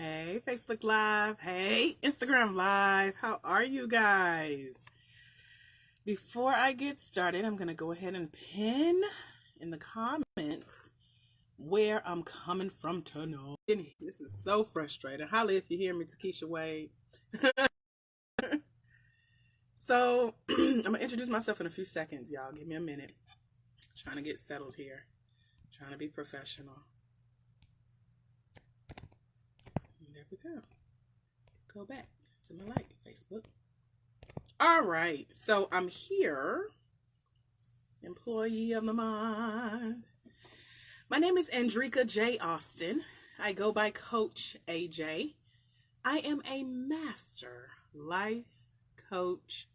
Hey, Facebook Live. Hey, Instagram Live. How are you guys? Before I get started, I'm going to go ahead and pin in the comments where I'm coming from tonight. This is so frustrating. Holly, if you hear me, Takesha Wade. So, I'm going to introduce myself in a few seconds, y'all. Give me a minute. Trying to get settled here. Trying to be professional. There we go. Go back to my light, Facebook. All right. So, I'm here. Employee of the month. My name is Andrika J. Austin. I go by Coach AJ. I am a master life coach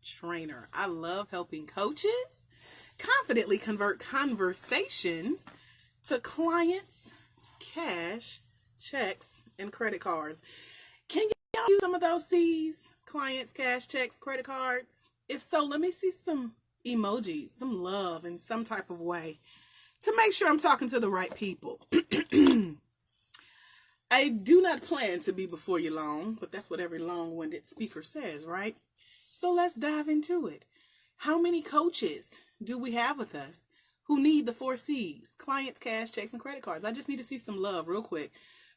trainer. I love helping coaches confidently convert conversations to clients, cash, checks, and credit cards. Can y'all use some of those C's? Clients, cash, checks, credit cards? If so, let me see some emojis, some love in some type of way to make sure I'm talking to the right people. I do not plan to be before you long, but that's what every long-winded speaker says, right? So let's dive into it. How many coaches do we have with us who need the 4 C's? Clients, cash, checks, and credit cards. I just need to see some love real quick.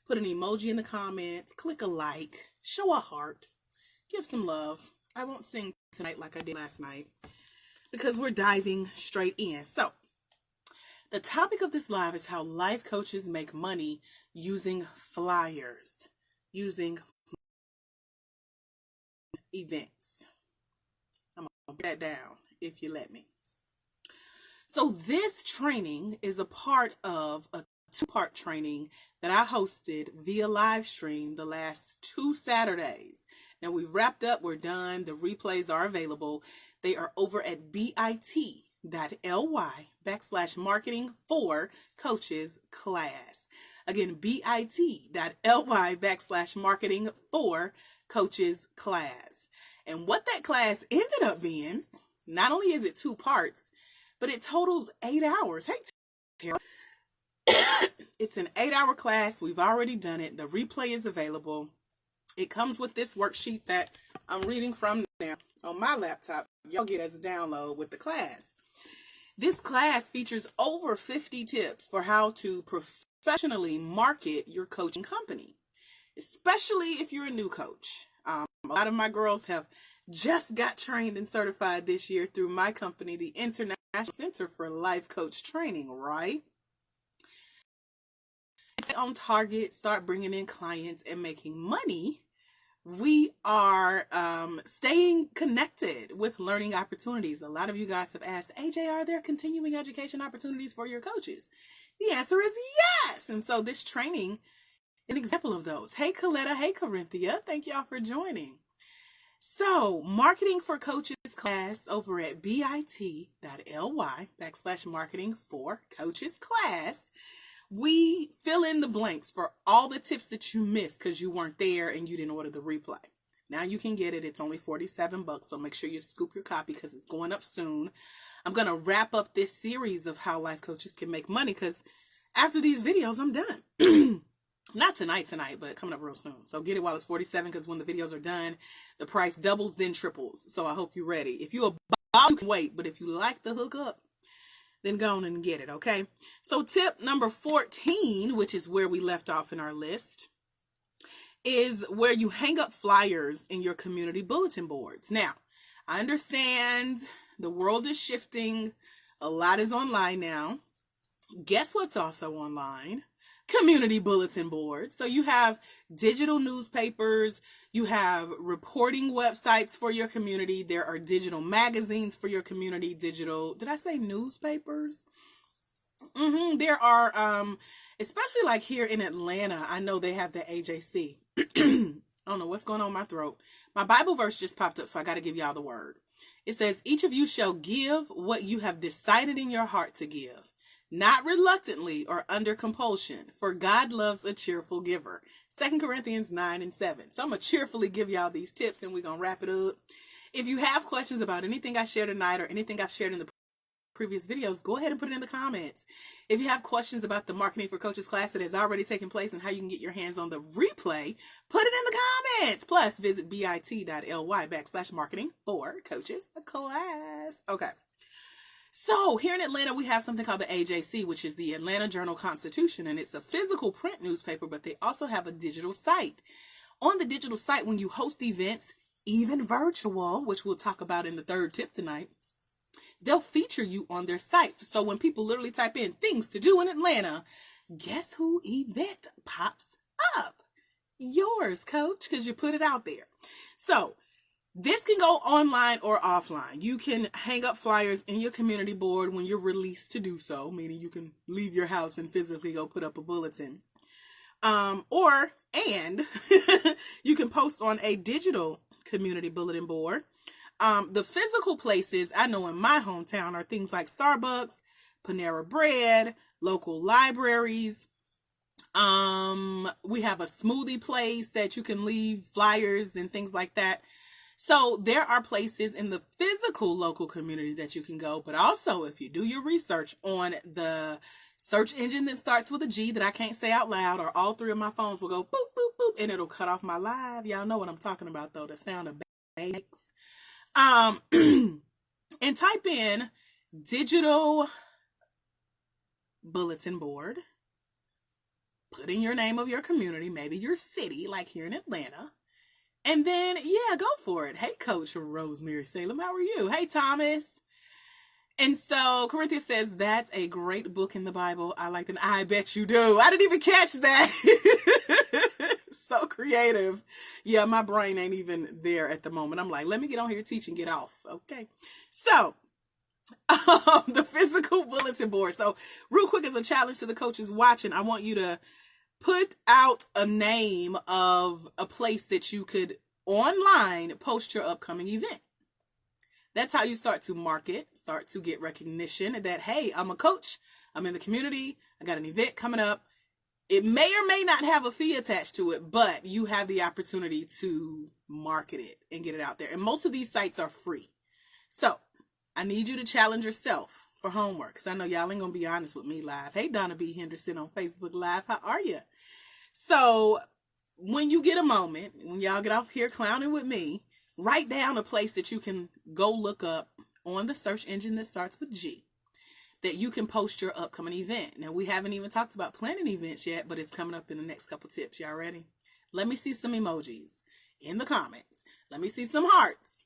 Put an emoji in the comments, click a like, show a heart, give some love. I won't sing tonight like I did last night because we're diving straight in. So, the topic of this live is how life coaches make money using flyers, using events. I'm going to put that down if you let me. So this training is a part of a 2-part training that I hosted via live stream the last 2 Saturdays. Now we've wrapped up, we're done. The replays are available. They are over at bit.ly/marketing for coaches class. Again, bit.ly/marketing for coaches class. And what that class ended up being, not only is it 2 parts, but it totals 8 hours. Hey, Tara. It's an 8-hour class. We've already done it. The replay is available. It comes with this worksheet that I'm reading from now on my laptop. Y'all get as a download with the class. This class features over 50 tips for how to professionally market your coaching company, especially if you're a new coach. A lot of my girls have just got trained and certified this year through my company, the International Center for Life Coach Training, right? Stay on target, start bringing in clients and making money. We are staying connected with learning opportunities. A lot of you guys have asked, AJ, are there continuing education opportunities for your coaches? The answer is yes. And so this training, an example of those. Hey, Coletta. Hey, Corinthia. Thank y'all for joining. So, marketing for coaches class over at bit.ly/marketing for coaches class. We fill in the blanks for all the tips that you missed because you weren't there and you didn't order the replay. Now you can get it. It's only $47, so make sure you scoop your copy because it's going up soon. I'm going to wrap up this series of how life coaches can make money because after these videos, I'm done. Not tonight, but coming up real soon. So get it while it's $47 because when the videos are done, the price doubles, then triples. So I hope you're ready. If you're about, you can wait. But if you like the hookup, then go on and get it, okay? So tip number 14, which is where we left off in our list, is where you hang up flyers in your community bulletin boards. Now, I understand the world is shifting. A lot is online now. Guess what's also online? Community bulletin boards. So you have digital newspapers, you have reporting websites for your community, there are digital magazines for your community, digital, did I say newspapers? There are, especially like here in Atlanta, I know they have the AJC. I don't know what's going on in my throat. My Bible verse just popped up, so I got to give y'all the word. It says, each of you shall give what you have decided in your heart to give, not reluctantly or under compulsion, for God loves a cheerful giver. 2 Corinthians 9:7. So I'm going to cheerfully give y'all these tips and we're going to wrap it up. If you have questions about anything I shared tonight or anything I've shared in the previous videos, go ahead and put it in the comments. If you have questions about the Marketing for Coaches class that has already taken place and how you can get your hands on the replay, put it in the comments. Plus, visit bit.ly/marketing for coaches class. Okay. So here in Atlanta, we have something called the AJC, which is the Atlanta Journal-Constitution, and it's a physical print newspaper, but they also have a digital site. On the digital site, when you host events, even virtual, which we'll talk about in the third tip tonight, they'll feature you on their site. So when people literally type in things to do in Atlanta, guess who event pops up? Yours, coach, because you put it out there. So this can go online or offline. You can hang up flyers in your community board when you're released to do so, meaning you can leave your house and physically go put up a bulletin. And you can post on a digital community bulletin board. The physical places I know in my hometown are things like Starbucks, Panera Bread, local libraries. We have a smoothie place that you can leave flyers and things like that. So there are places in the physical local community that you can go, but also if you do your research on the search engine that starts with a G that I can't say out loud, or all three of my phones will go boop, boop, boop, and it'll cut off my live. Y'all know what I'm talking about though, the sound of bakes. And type in digital bulletin board, put in your name of your community, maybe your city, like here in Atlanta. And then, yeah, go for it. Hey, Coach Rosemary Salem, how are you? Hey, Thomas. And so Corinthians says, that's a great book in the Bible. I like that. I bet you do. I didn't even catch that. So creative. Yeah, my brain ain't even there at the moment. I'm like, let me get on here, teach, and get off. Okay. So the physical bulletin board. So real quick, as a challenge to the coaches watching, I want you to put out a name of a place that you could online post your upcoming event. That's how you start to market, start to get recognition that, hey, I'm a coach, I'm in the community, I got an event coming up. It may or may not have a fee attached to it, but you have the opportunity to market it and get it out there. And most of these sites are free. So I need you to challenge yourself for homework, because I know y'all ain't going to be honest with me live. Hey, Donna B. Henderson on Facebook Live. How are you? So when you get a moment, when y'all get off here clowning with me, write down a place that you can go look up on the search engine that starts with G, that you can post your upcoming event. Now, we haven't even talked about planning events yet, but it's coming up in the next couple tips. Y'all ready? Let me see some emojis in the comments. Let me see some hearts.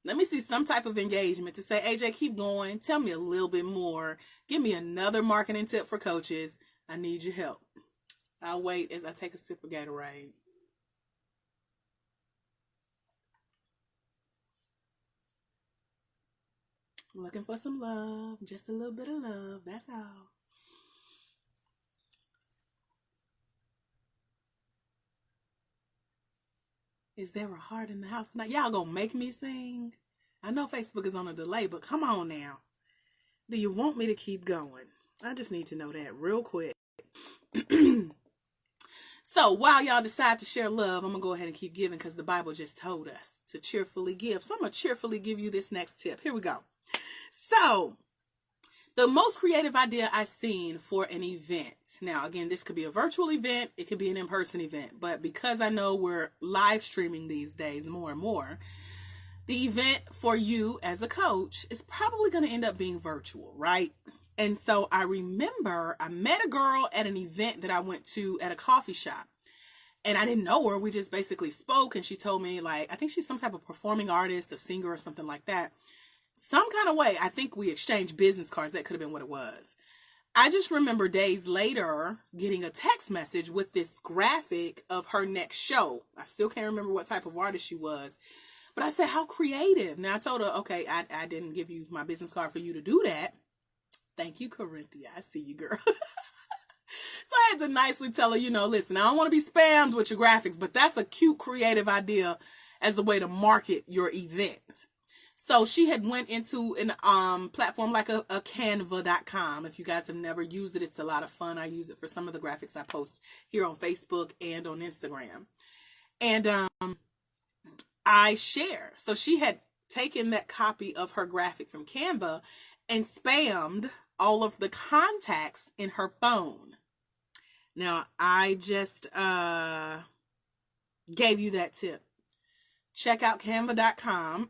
Let me see some type of engagement to say, AJ, keep going. Tell me a little bit more. Give me another marketing tip for coaches. I need your help. I'll wait as I take a sip of Gatorade. Looking for some love. Just a little bit of love. That's all. Is there a heart in the house tonight? Y'all gonna make me sing? I know Facebook is on a delay, but come on now. Do you want me to keep going? I just need to know that real quick. So while y'all decide to share love, I'm going to go ahead and keep giving, because the Bible just told us to cheerfully give. So I'm going to cheerfully give you this next tip. Here we go. So the most creative idea I've seen for an event. Now, again, this could be a virtual event. It could be an in-person event. But because I know we're live streaming these days more and more, the event for you as a coach is probably going to end up being virtual, right? And so I remember I met a girl at an event that I went to at a coffee shop, and I didn't know her. We just basically spoke, and she told me, like, I think she's some type of performing artist, a singer or something like that. Some kind of way, I think we exchanged business cards. That could have been what it was. I just remember days later getting a text message with this graphic of her next show. I still can't remember what type of artist she was, but I said, how creative. Now I told her, okay, I didn't give you my business card for you to do that. Thank you, Corinthia. I see you, girl. So I had to nicely tell her, listen, I don't want to be spammed with your graphics, but that's a cute, creative idea as a way to market your event. So she had went into an platform like a Canva.com. If you guys have never used it, it's a lot of fun. I use it for some of the graphics I post here on Facebook and on Instagram. And I share. So she had taken that copy of her graphic from Canva and spammed all of the contacts in her phone. Now, I just gave you that tip. Check out canva.com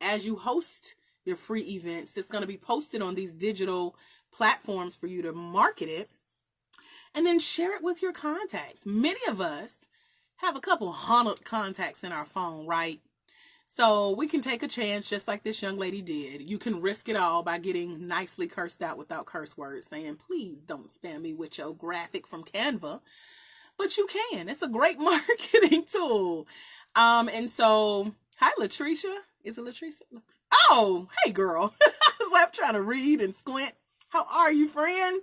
as you host your free events. It's going to be posted on these digital platforms for you to market it, and then share it with your contacts. Many of us have a couple hundred contacts in our phone, right? So we can take a chance just like this young lady did. You can risk it all by getting nicely cursed out without curse words, saying, please don't spam me with your graphic from Canva. But you can. It's a great marketing tool. And so, hi, Latricia. Is it Latricia? Oh, hey, girl. I was like trying to read and squint. How are you, friend?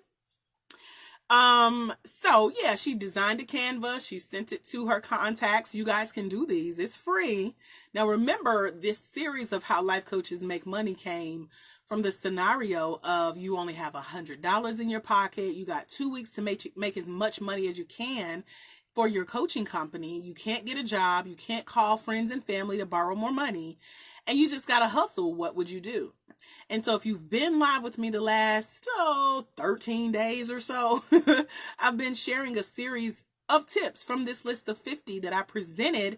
So yeah, she designed a Canva. She sent it to her contacts. You guys can do these. It's free. Now remember, this series of how life coaches make money came from the scenario of you only have $100 in your pocket. You got 2 weeks to make as much money as you can for your coaching company. You can't get a job. You can't call friends and family to borrow more money. And you just got to hustle. What would you do? And so if you've been live with me the last 13 days or so, I've been sharing a series of tips from this list of 50 that I presented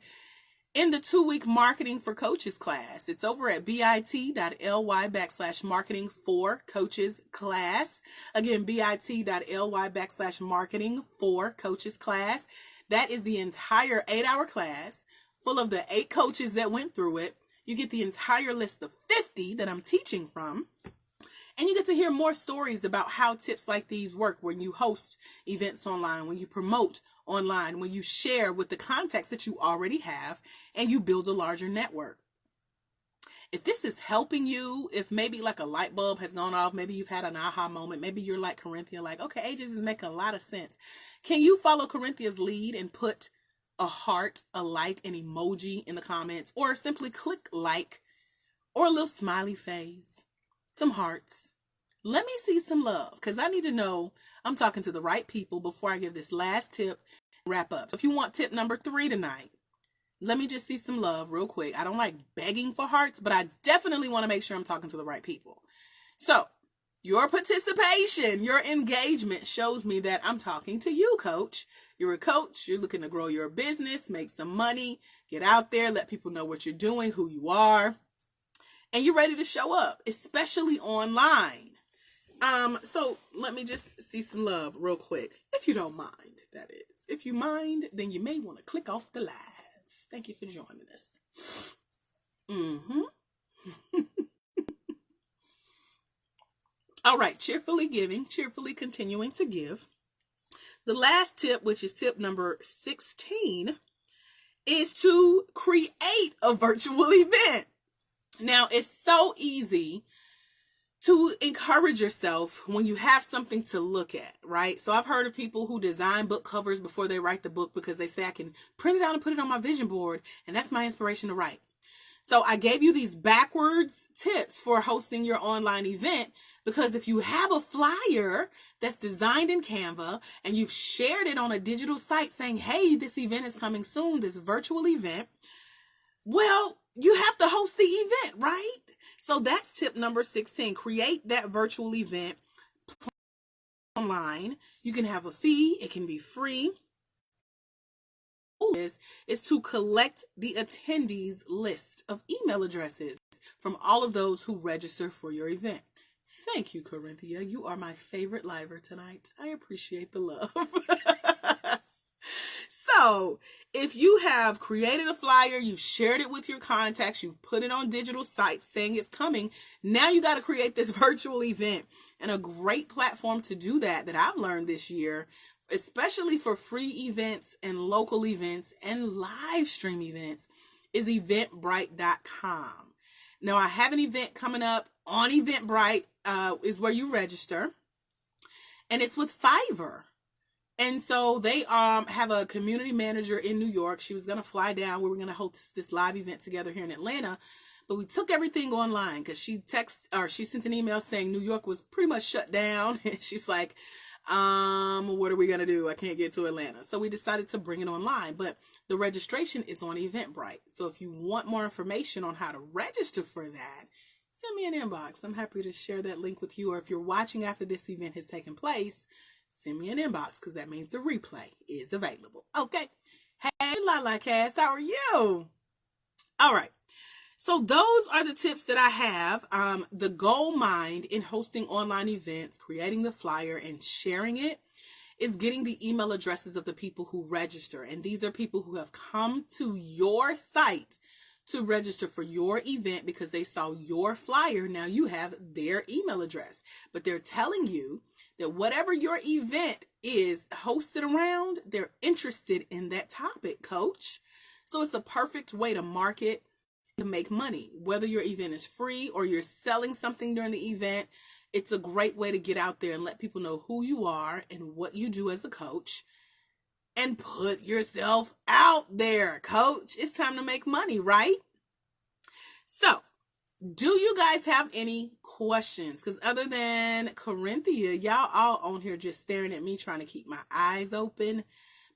in the 2-week marketing for coaches class. It's over at bit.ly/marketing for coaches class. Again, bit.ly/marketing for coaches class. That is the entire 8-hour class full of the 8 coaches that went through it. You get the entire list of 50 that I'm teaching from, and you get to hear more stories about how tips like these work when you host events online, when you promote online, when you share with the contacts that you already have, and you build a larger network. If this is helping you, if maybe like a light bulb has gone off, maybe you've had an aha moment, maybe you're like Corinthia, like, okay, Ages is making a lot of sense. Can you follow Corinthia's lead and put a heart, a like, an emoji in the comments, or simply click like, or a little smiley face, some hearts. Let me see some love, because I need to know I'm talking to the right people before I give this last tip and wrap up. So if you want tip number 3 tonight, let me just see some love real quick. I don't like begging for hearts, but I definitely want to make sure I'm talking to the right people. So your participation, your engagement shows me that I'm talking to you, coach. You're a coach. You're looking to grow your business, make some money, get out there, let people know what you're doing, who you are, and you're ready to show up, especially online. So let me just see some love real quick. If you don't mind, that is. If you mind, then you may want to click off the live. Thank you for joining us. All right, cheerfully giving, cheerfully continuing to give. The last tip, which is tip number 16, is to create a virtual event. Now, it's so easy to encourage yourself when you have something to look at, right? So I've heard of people who design book covers before they write the book because they say, I can print it out and put it on my vision board, and that's my inspiration to write. So I gave you these backwards tips for hosting your online event, because if you have a flyer that's designed in Canva and you've shared it on a digital site saying, hey, this event is coming soon, this virtual event, well, you have to host the event, right? So that's tip number 16. Create that virtual event online. You can have a fee. It can be free. Is to collect the attendees list of email addresses from all of those who register for your event. Thank you, Corinthia. You are my favorite liver tonight. I appreciate the love. So if you have created a flyer, you've shared it with your contacts, you've put it on digital sites saying it's coming, now you got to create this virtual event. And a great platform to do that I've learned this year, especially for free events and local events and live stream events, is eventbrite.com. Now, I have an event coming up on Eventbrite, is where you register, and it's with Fiverr. And so they have a community manager in New York. She was going to fly down. We were going to host this live event together here in Atlanta, but we took everything online because she sent an email saying New York was pretty much shut down. And she's like, what are we going to do? I can't get to Atlanta. So we decided to bring it online, but the registration is on Eventbrite. So if you want more information on how to register for that, send me an inbox. I'm happy to share that link with you. Or if you're watching after this event has taken place, send me an inbox because that means the replay is available. Okay. Hey, Lala Cast, how are you? All right. So those are the tips that I have. The goal mind in hosting online events, creating the flyer and sharing it is getting the email addresses of the people who register. And these are people who have come to your site to register for your event because they saw your flyer. Now you have their email address, but they're telling you that whatever your event is hosted around, they're interested in that topic, coach. So it's a perfect way to market, to make money. Whether your event is free or you're selling something during the event, it's a great way to get out there and let people know who you are and what you do as a coach and put yourself out there, coach. It's time to make money, right? So, do you guys have any questions? Because other than Corinthia, y'all all on here just staring at me trying to keep my eyes open.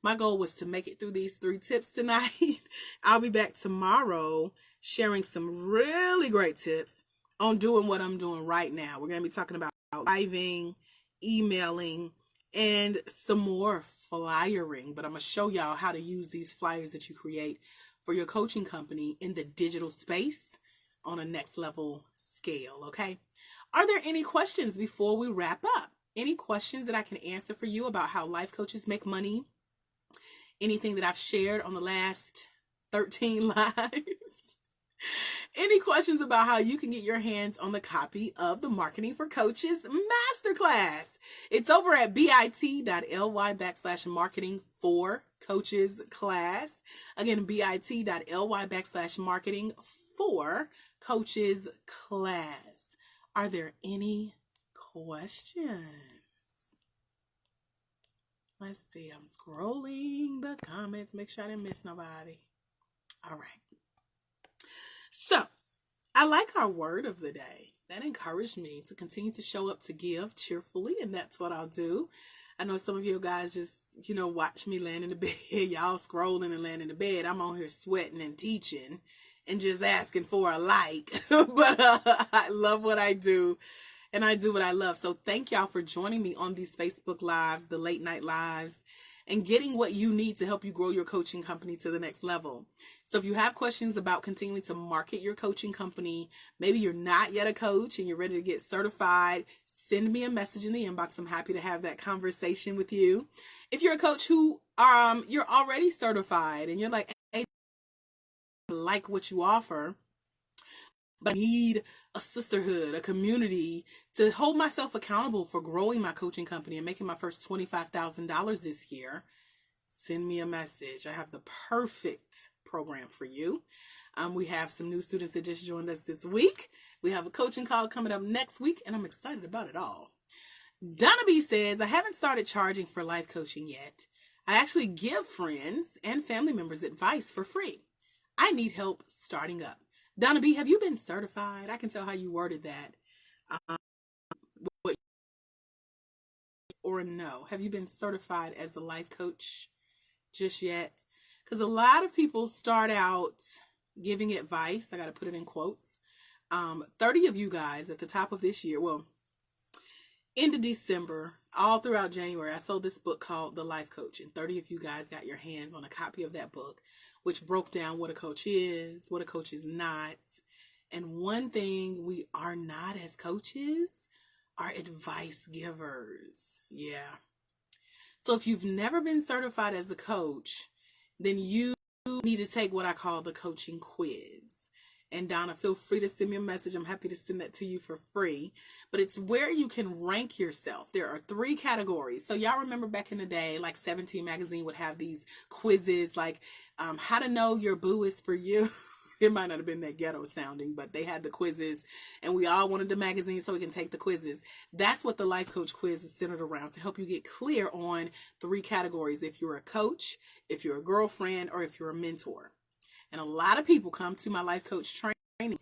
My goal was to make it through these 3 tips tonight. I'll be back tomorrow sharing some really great tips on doing what I'm doing right now. We're going to be talking about living, emailing, and some more flyering. But I'm going to show y'all how to use these flyers that you create for your coaching company in the digital space on a next level scale, okay? Are there any questions before we wrap up? Any questions that I can answer for you about how life coaches make money? Anything that I've shared on the last 13 lives? Any questions about how you can get your hands on the copy of the Marketing for Coaches Masterclass? It's over at bit.ly/marketing for coaches class. Again, bit.ly/marketing for coaches class. Are there any questions? Let's see. I'm scrolling the comments. Make sure I didn't miss nobody. All right. So, I like our word of the day. That encouraged me to continue to show up to give cheerfully, and that's what I'll do. I know some of you guys just, watch me land in the bed. Y'all scrolling and laying in the bed. I'm on here sweating and teaching and just asking for a like. But I love what I do, and I do what I love. So thank y'all for joining me on these Facebook Lives, the late night lives, and getting what you need to help you grow your coaching company to the next level. So if you have questions about continuing to market your coaching company, maybe you're not yet a coach and you're ready to get certified, send me a message in the inbox. I'm happy to have that conversation with you. If you're a coach who you're already certified and you're like, hey, I like what you offer, but I need a sisterhood, a community to hold myself accountable for growing my coaching company and making my first $25,000 this year, send me a message. I have the perfect program for you. We have some new students that just joined us this week. We have a coaching call coming up next week, and I'm excited about it all. Donna B says, I haven't started charging for life coaching yet. I actually give friends and family members advice for free. I need help starting up. Donna B, have you been certified? I can tell how you worded that. Or no, have you been certified as a life coach just yet? Because a lot of people start out giving advice. I got to put it in quotes. 30 of you guys at the top of this year, well, into December, all throughout January, I sold this book called The Life Coach. And 30 of you guys got your hands on a copy of that book, which broke down what a coach is, what a coach is not. And one thing we are not as coaches are advice givers. Yeah. So if you've never been certified as a coach, then you need to take what I call the coaching quiz. And Donna, feel free to send me a message. I'm happy to send that to you for free. But it's where you can rank yourself. There are 3 categories. So y'all remember back in the day, like 17 magazine would have these quizzes, like how to know your boo is for you. It might not have been that ghetto sounding, but they had the quizzes and we all wanted the magazine so we can take the quizzes. That's what the Life Coach quiz is centered around, to help you get clear on 3 categories. If you're a coach, if you're a girlfriend, or if you're a mentor. And a lot of people come to my Life Coach training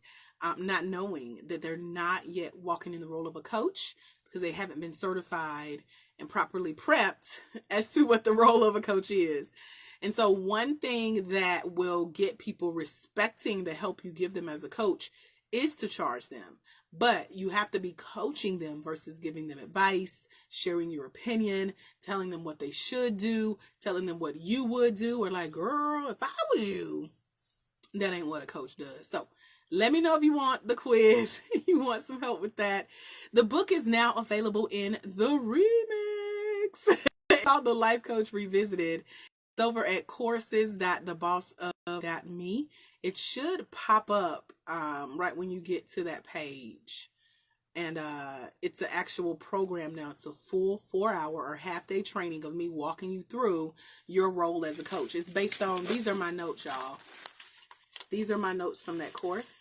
not knowing that they're not yet walking in the role of a coach because they haven't been certified and properly prepped as to what the role of a coach is. And so one thing that will get people respecting the help you give them as a coach is to charge them. But you have to be coaching them versus giving them advice, sharing your opinion, telling them what they should do, telling them what you would do, or like, girl, if I was you, that ain't what a coach does. So let me know if you want the quiz, you want some help with that. The book is now available in the remix. It's called The Life Coach Revisited. It's over at courses.thebossof.me. It should pop up right when you get to that page. And it's an actual program now. It's a full 4-hour or half-day training of me walking you through your role as a coach. It's based on, these are my notes, y'all. These are my notes from that course.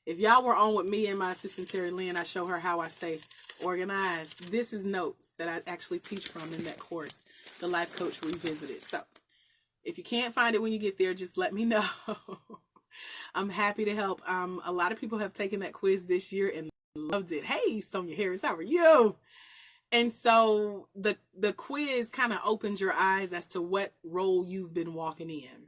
If y'all were on with me and my assistant Terry Lynn, I show her how I stay organized. This is notes that I actually teach from in that course, The Life Coach Revisited. So if you can't find it when you get there, just let me know. I'm happy to help. A lot of people have taken that quiz this year and loved it. Hey, Sonia Harris, how are you? And so the quiz kind of opens your eyes as to what role you've been walking in.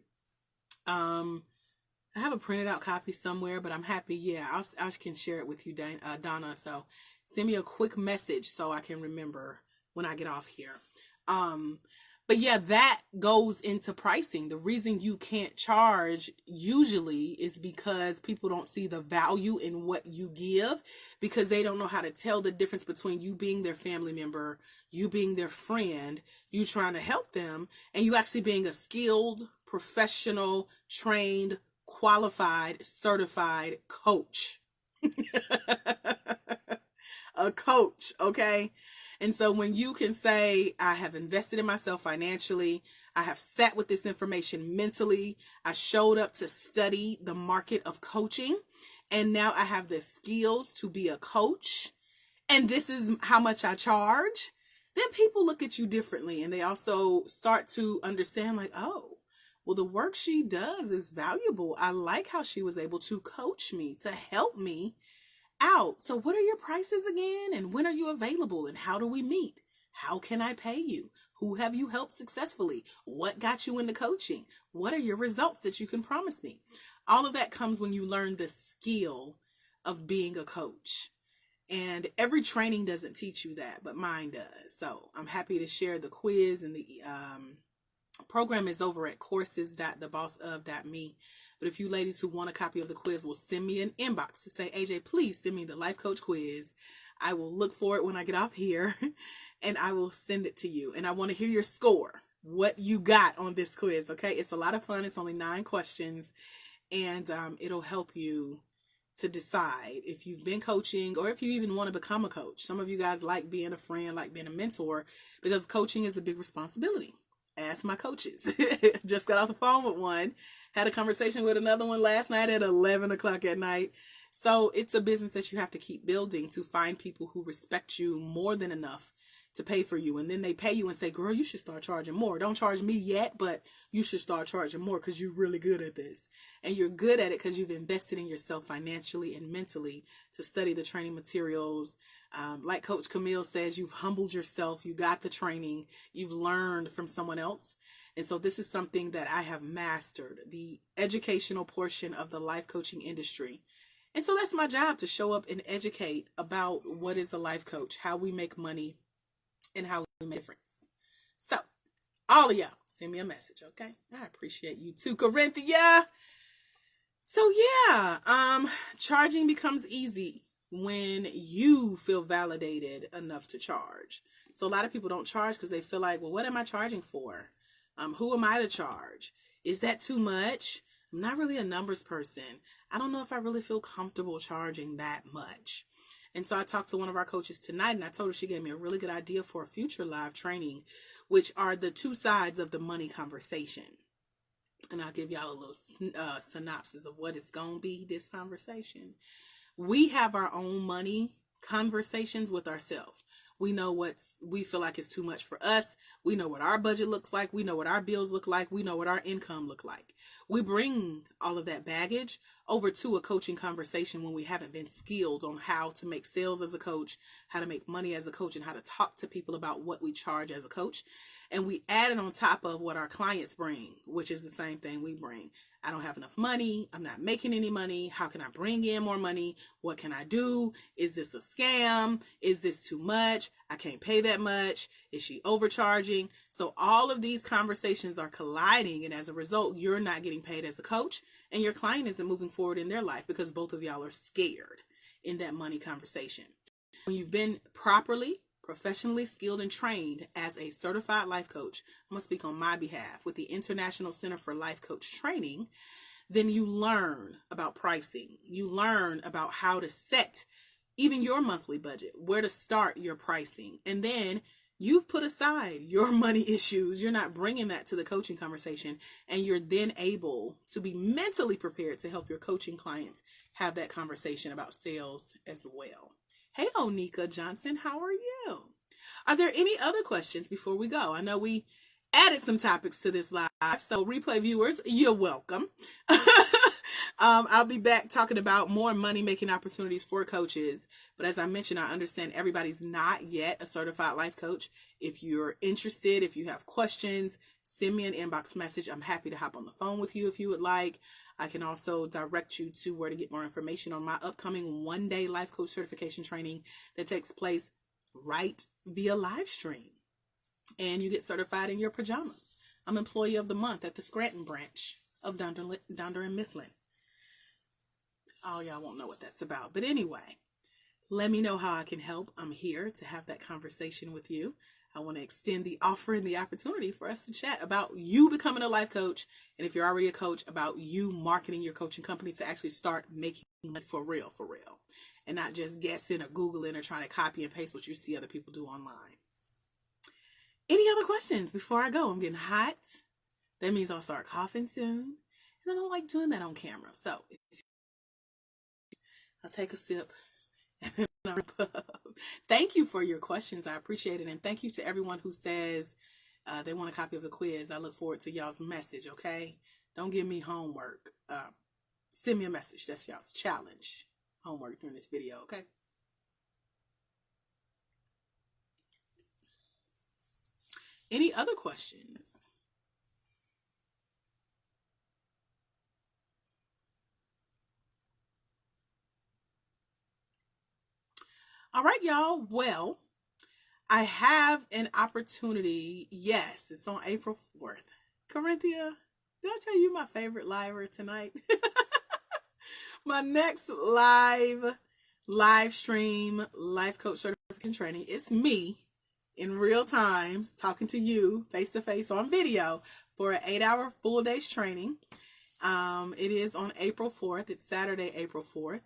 I have a printed out copy somewhere, but I'm happy. Yeah, I can share it with you, Donna. So send me a quick message so I can remember when I get off here. But yeah, that goes into pricing. The reason you can't charge usually is because people don't see the value in what you give, because they don't know how to tell the difference between you being their family member, you being their friend, you trying to help them, and you actually being a skilled, professional, trained, qualified, certified coach. A coach, okay? And so when you can say, I have invested in myself financially, I have sat with this information mentally, I showed up to study the market of coaching, and now I have the skills to be a coach, and this is how much I charge, then people look at you differently, and they also start to understand like, oh, well, the work she does is valuable. I like how she was able to coach me, to help me out. So what are your prices again? And when are you available? And how do we meet? How can I pay you? Who have you helped successfully? What got you into coaching? What are your results that you can promise me? All of that comes when you learn the skill of being a coach. And every training doesn't teach you that, but mine does. So I'm happy to share the quiz, and the program is over at courses.thebossof.me. But if you ladies who want a copy of the quiz will send me an inbox to say, AJ, please send me the Life Coach quiz. I will look for it when I get off here and I will send it to you. And I want to hear your score, what you got on this quiz. Okay. It's a lot of fun. It's only 9 questions, and it'll help you to decide if you've been coaching or if you even want to become a coach. Some of you guys like being a friend, like being a mentor, because coaching is a big responsibility. Ask my coaches. Just got off the phone with one, had a conversation with another one last night at 11 o'clock at night. So it's a business that you have to keep building to find people who respect you more than enough to pay for you. And then they pay you and say, girl, you should start charging more. Don't charge me yet, but you should start charging more because you're really good at this. And you're good at it because you've invested in yourself financially and mentally to study the training materials. Like Coach Camille says, you've humbled yourself. You got the training. You've learned from someone else. And so this is something that I have mastered, the educational portion of the life coaching industry. And so that's my job, to show up and educate about what is a life coach, how we make money, and how we make a difference. So all of y'all, send me a message, okay? I appreciate you too, Corinthia. So yeah, charging becomes easy when you feel validated enough to charge. So a lot of people don't charge because they feel like, well, what am I charging for? Who am I to charge? Is that too much? I'm not really a numbers person. I don't know if I really feel comfortable charging that much. And so I talked to one of our coaches tonight, and I told her, she gave me a really good idea for a future live training, which are the 2 sides of the money conversation. And I'll give y'all a little synopsis of what it's going to be, this conversation. We have our own money conversations with ourselves. We know we feel like it's too much for us. We know what our budget looks like. We know what our bills look like. We know what our income look like. We bring all of that baggage over to a coaching conversation when we haven't been skilled on how to make sales as a coach, how to make money as a coach, and how to talk to people about what we charge as a coach. And we add it on top of what our clients bring, which is the same thing we bring. I don't have enough money. I'm not making any money. How can I bring in more money? What can I do? Is this a scam? Is this too much? I can't pay that much. Is she overcharging? So all of these conversations are colliding. And as a result, you're not getting paid as a coach and your client isn't moving forward in their life because both of y'all are scared in that money conversation. When you've been properly, professionally skilled and trained as a certified life coach, I'm going to speak on my behalf with the International Center for Life Coach Training, then you learn about pricing. You learn about how to set even your monthly budget, where to start your pricing. And then you've put aside your money issues. You're not bringing that to the coaching conversation. And you're then able to be mentally prepared to help your coaching clients have that conversation about sales as well. Hey, Onika Johnson, how are you? Are there any other questions before we go? I know we added some topics to this live, so replay viewers, you're welcome. I'll be back talking about more money-making opportunities for coaches. But as I mentioned, I understand everybody's not yet a certified life coach. If you're interested, if you have questions, send me an inbox message. I'm happy to hop on the phone with you if you would like. I can also direct you to where to get more information on my upcoming one-day life coach certification training that takes place right via live stream. And you get certified in your pajamas. I'm Employee of the Month at the Scranton branch of Donder and Mifflin. Oh, y'all won't know what that's about. But anyway, let me know how I can help. I'm here to have that conversation with you. I want to extend the offer and the opportunity for us to chat about you becoming a life coach. And if you're already a coach, about you marketing your coaching company to actually start making money for real. And not just guessing or Googling or trying to copy and paste what you see other people do online. Any other questions before I go? I'm getting hot. That means I'll start coughing soon. And I don't like doing that on camera. So I'll take a sip and then I'll wrap up. Thank you for your questions. I appreciate it. And thank you to everyone who says they want a copy of the quiz. I look forward to y'all's message, okay? Don't give me homework. Send me a message. That's y'all's challenge. Homework during this video, okay? Any other questions? All right, y'all. Well, I have an opportunity. Yes, it's on April 4th. Corinthia, did I tell you my favorite liver tonight? My next live stream life coach certification training, it's me in real time talking to you face to face on video for an 8-hour full day's training. It is on April 4th. It's Saturday, April 4th.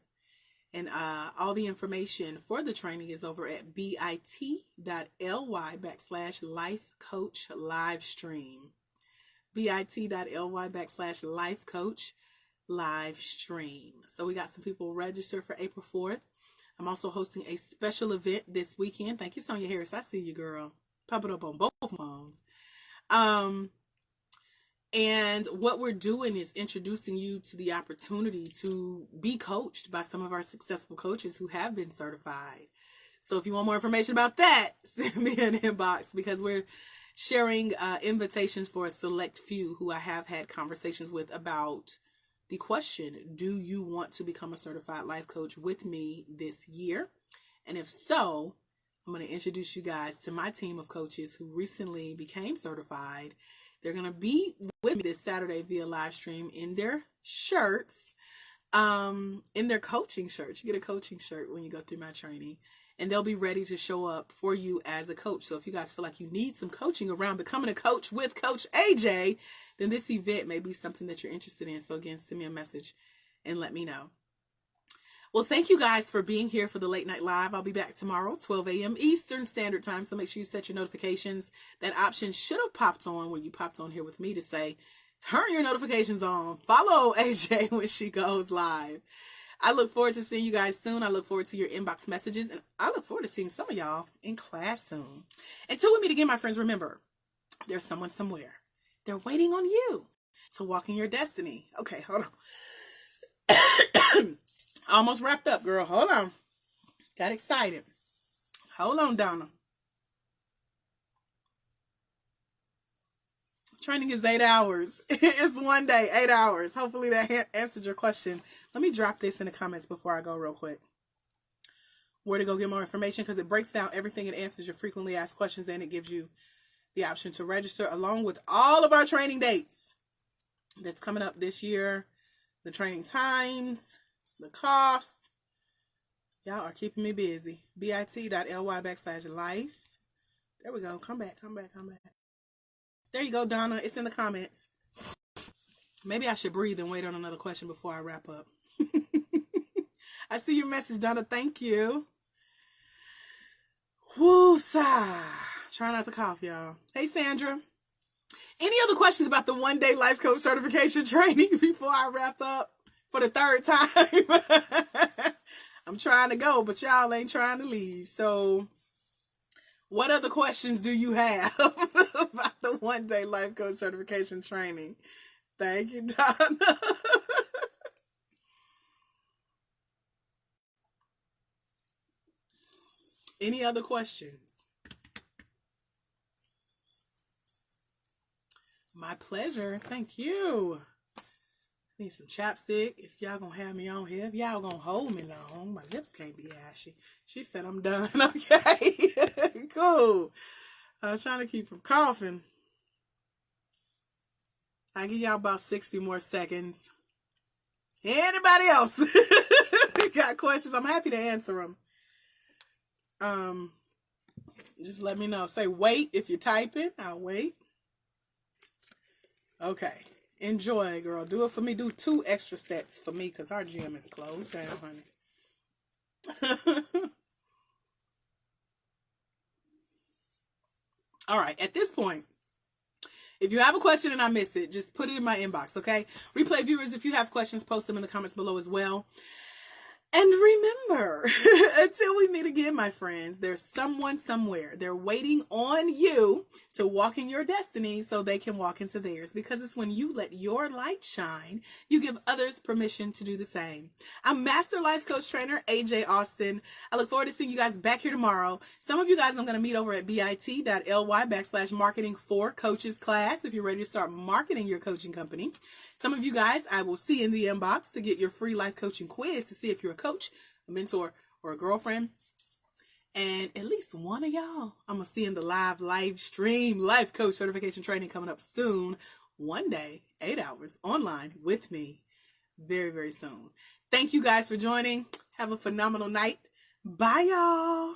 And all the information for the training is over at bit.ly/lifecoach livestream. bit.ly/lifecoach livestream. So we got some people registered for April 4th. I'm also hosting a special event this weekend. Thank you, Sonia Harris. I see you, girl. Pop it up on both phones. And what we're doing is introducing you to the opportunity to be coached by some of our successful coaches who have been certified. So if you want more information about that, send me an inbox because we're sharing invitations for a select few who I have had conversations with about the question, do you want to become a certified life coach with me this year? And if so, I'm going to introduce you guys to my team of coaches who recently became certified. They're going to be with me this Saturday via live stream in their shirts, in their coaching shirts. You get a coaching shirt when you go through my training, and they'll be ready to show up for you as a coach. So if you guys feel like you need some coaching around becoming a coach with Coach AJ, then this event may be something that you're interested in. So again, send me a message and let me know. Well, thank you guys for being here for the Late Night Live. I'll be back tomorrow, 12 a.m. Eastern Standard Time. So make sure you set your notifications. That option should have popped on when you popped on here with me to say, turn your notifications on. Follow AJ when she goes live. I look forward to seeing you guys soon. I look forward to your inbox messages. And I look forward to seeing some of y'all in class soon. Until we meet again, my friends, remember, there's someone somewhere. They're waiting on you to walk in your destiny. Okay, hold on. Almost wrapped up, girl. Hold on. Got excited. Hold on, Donna. Training is 8 hours. It's one day, 8 hours. Hopefully that answered your question. Let me drop this in the comments before I go real quick. Where to go get more information, because it breaks down everything and answers your frequently asked questions, and it gives you the option to register along with all of our training dates that's coming up this year, the training times, the costs. Y'all are keeping me busy. bit.ly/life. There we go. Come back. There you go, Donna. It's in the comments. Maybe I should breathe and wait on another question before I wrap up. I see your message, Donna. Thank you. Woo-sa. Try not to cough, y'all. Hey, Sandra. Any other questions about the one-day life coach certification training before I wrap up for the third time? I'm trying to go, but y'all ain't trying to leave. So what other questions do you have about the one-day life coach certification training? Thank you, Donna. Any other questions? My pleasure. Thank you. Need some chapstick if y'all gonna have me on here. If y'all gonna hold me long, my lips can't be ashy. She said I'm done. Okay. Cool. I was trying to keep from coughing. I'll give y'all about 60 more seconds. Anybody else got questions? I'm happy to answer them. Just let me know. Say wait if you're typing. I'll wait. Okay. Enjoy, girl. Do it for me. Do 2 extra sets for me because our gym is closed down, honey. All right. At this point, if you have a question and I miss it, just put it in my inbox, okay? Replay viewers, if you have questions, post them in the comments below as well. And remember, until we meet again, my friends, there's someone somewhere. They're waiting on you to walk in your destiny so they can walk into theirs. Because it's when you let your light shine, you give others permission to do the same. I'm Master Life Coach Trainer AJ Austin. I look forward to seeing you guys back here tomorrow. Some of you guys I'm going to meet over at bit.ly/marketing for coaches class if you're ready to start marketing your coaching company. Some of you guys I will see in the inbox to get your free life coaching quiz to see if you're a coach, a mentor, or a girlfriend. And at least one of y'all I'm going to see in the live stream life coach certification training coming up soon. One day, 8 hours online with me very, very soon. Thank you guys for joining. Have a phenomenal night. Bye, y'all.